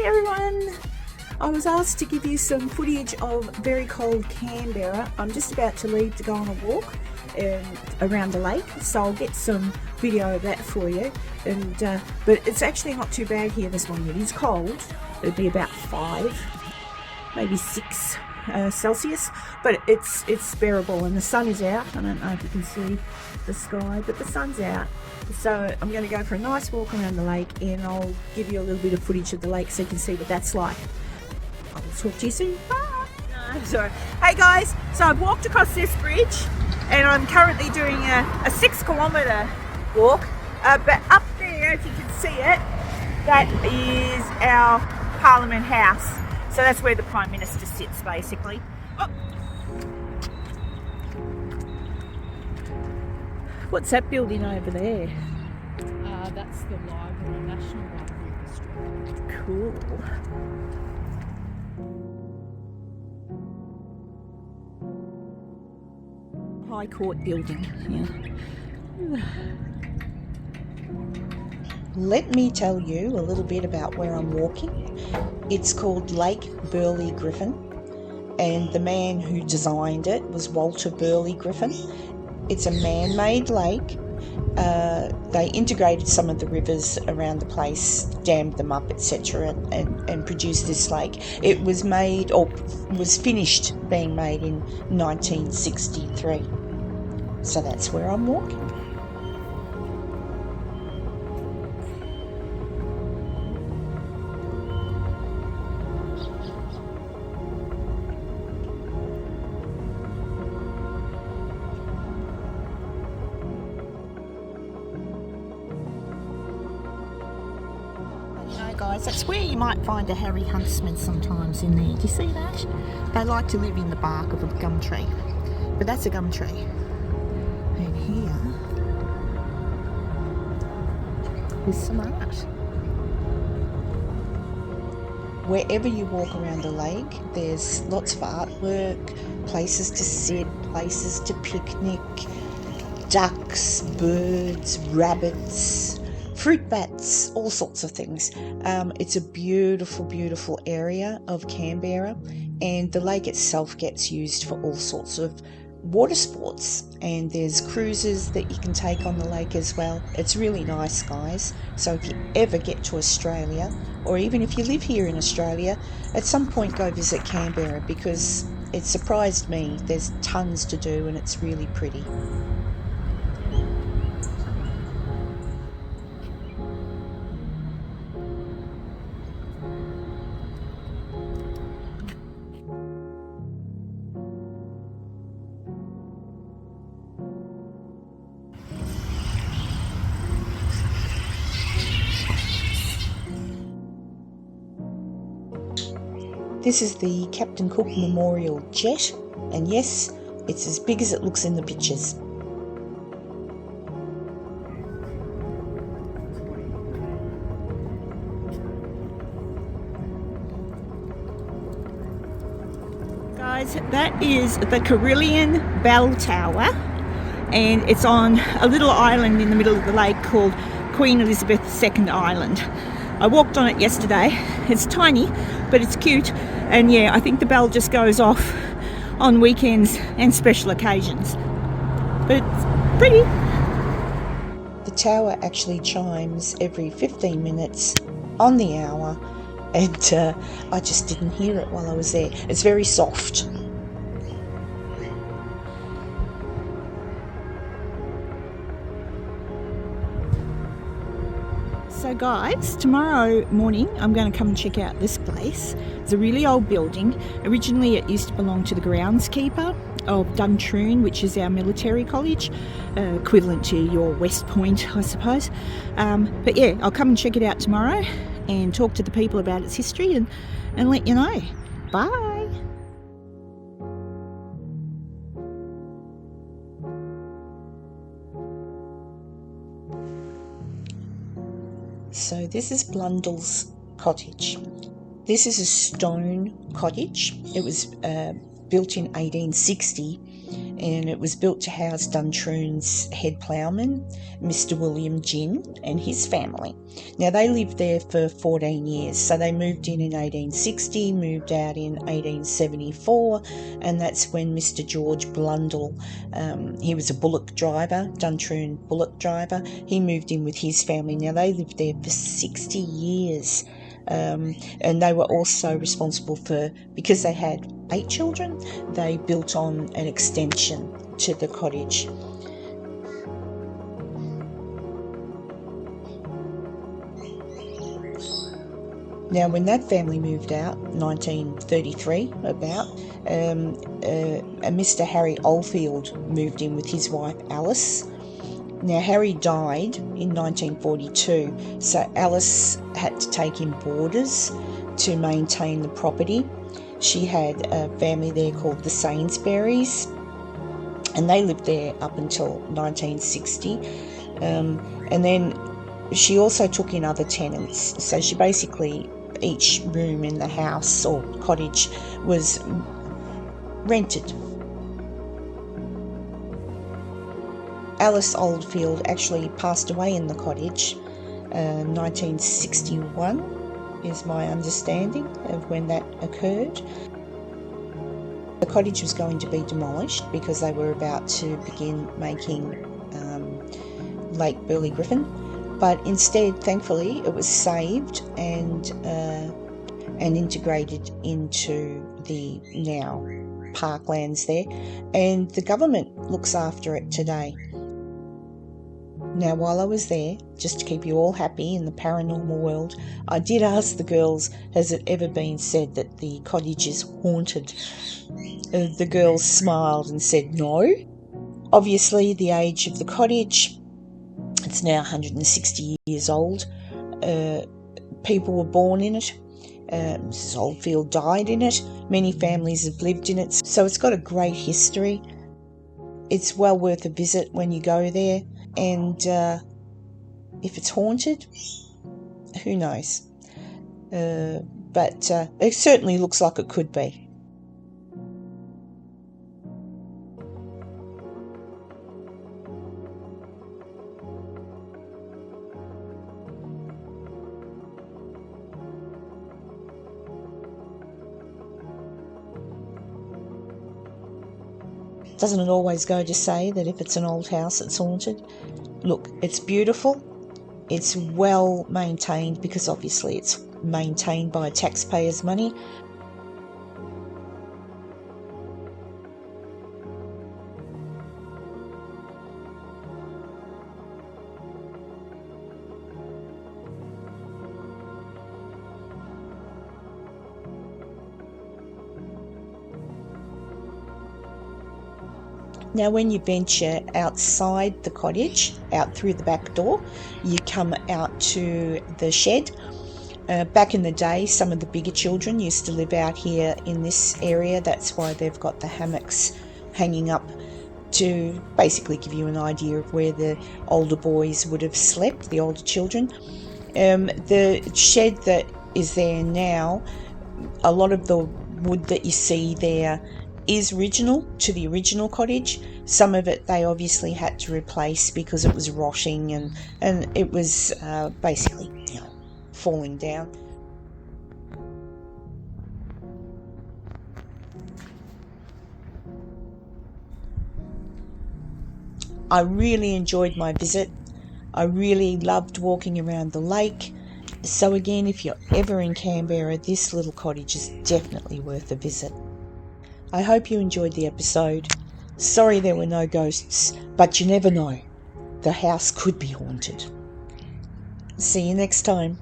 everyone! I was asked to give you some footage of very cold Canberra. I'm just about to leave to go on a walk around the lake, so I'll get some video of that for you. But it's actually not too bad here this morning. It is cold. It'll be about 5, maybe 6 Celsius, but it's bearable, and the sun is out. I don't know if you can see the sky, but the sun's out. So I'm going to go for a nice walk around the lake, and I'll give you a little bit of footage of the lake so you can see what that's like. I'll talk to you soon. Bye! No, sorry. Hey guys, so I've walked across this bridge and I'm currently doing a 6-kilometre walk, but up there, if you can see it, that is our Parliament House. So that's where the Prime Minister sits, basically. Oh. What's that building over there? That's the library, National Library of Australia. Cool. High Court building, yeah. Let me tell you a little bit about where I'm walking. It's called Lake Burley Griffin, and the man who designed it was Walter Burley Griffin. It's a man-made lake. They integrated some of the rivers around the place, dammed them up, etc., and produced this lake. It was made, or was finished being made in 1963. So that's where I'm walking. Guys, that's where you might find a hairy huntsman sometimes in there. Do you see that? They like to live in the bark of a gum tree, but that's a gum tree. And here is some art. Wherever you walk around the lake, there's lots of artwork, places to sit, places to picnic, ducks, birds, rabbits, fruit bats, all sorts of things. It's a beautiful, beautiful area of Canberra, and the lake itself gets used for all sorts of water sports, and there's cruises that you can take on the lake as well. It's really nice, guys. So if you ever get to Australia, or even if you live here in Australia, at some point go visit Canberra, because it surprised me. There's tons to do and it's really pretty. This is the Captain Cook Memorial Jet, and yes, it's as big as it looks in the pictures. Guys, that is the Carillion Bell Tower, and it's on a little island in the middle of the lake called Queen Elizabeth II Island. I walked on it yesterday. It's tiny, but it's cute, and yeah, I think the bell just goes off on weekends and special occasions, but it's pretty. The tower actually chimes every 15 minutes on the hour, and I just didn't hear it while I was there. It's very soft. So guys, tomorrow morning I'm going to come and check out this place. It's a really old building. Originally it used to belong to the groundskeeper of Duntroon, which is our military college, equivalent to your West Point, I suppose. But yeah, I'll come and check it out tomorrow and talk to the people about its history and let you know. Bye! So this is Blundell's cottage. This is a stone cottage. It was built in 1860, and it was built to house Duntroon's head ploughman, Mr. William Ginn, and his family. Now, they lived there for 14 years, so they moved in 1860, moved out in 1874, and that's when Mr. George Blundell, he was a bullock driver, Duntroon bullock driver, he moved in with his family. Now, they lived there for 60 years. And they were also responsible for, because they had 8 children, they built on an extension to the cottage. Now, when that family moved out, 1933 about, Mr. Harry Oldfield moved in with his wife Alice. Now, Harry died in 1942, so Alice had to take in boarders to maintain the property. She had a family there called the Sainsburys, and they lived there up until 1960. And then she also took in other tenants, so she basically, each room in the house or cottage was rented. Alice Oldfield actually passed away in the cottage, 1961 is my understanding of when that occurred. The cottage was going to be demolished because they were about to begin making Lake Burley Griffin, but instead, thankfully, it was saved and integrated into the now parklands there, and the government looks after it today. Now, while I was there, just to keep you all happy in the paranormal world, I did ask the girls, has it ever been said that the cottage is haunted? The girls smiled and said no. Obviously, the age of the cottage, it's now 160 years old. People were born in it. Mrs. Oldfield died in it. Many families have lived in it. So it's got a great history. It's well worth a visit when you go there. And if it's haunted, who knows? But it certainly looks like it could be. Doesn't it always go to say that if it's an old house, it's haunted? Look, it's beautiful. It's well maintained because obviously it's maintained by taxpayers' money. Now, when you venture outside the cottage, out through the back door, you come out to the shed. Back in the day, some of the bigger children used to live out here in this area. That's why they've got the hammocks hanging up to basically give you an idea of where the older boys would have slept, the older children. The shed that is there now, a lot of the wood that you see there is original to the original cottage. Some of it they obviously had to replace because it was rotting and it was basically, falling down. I really enjoyed my visit. I really loved walking around the lake. So again, if you're ever in Canberra, this little cottage is definitely worth a visit. I hope you enjoyed the episode. Sorry there were no ghosts, but you never know. The house could be haunted. See you next time.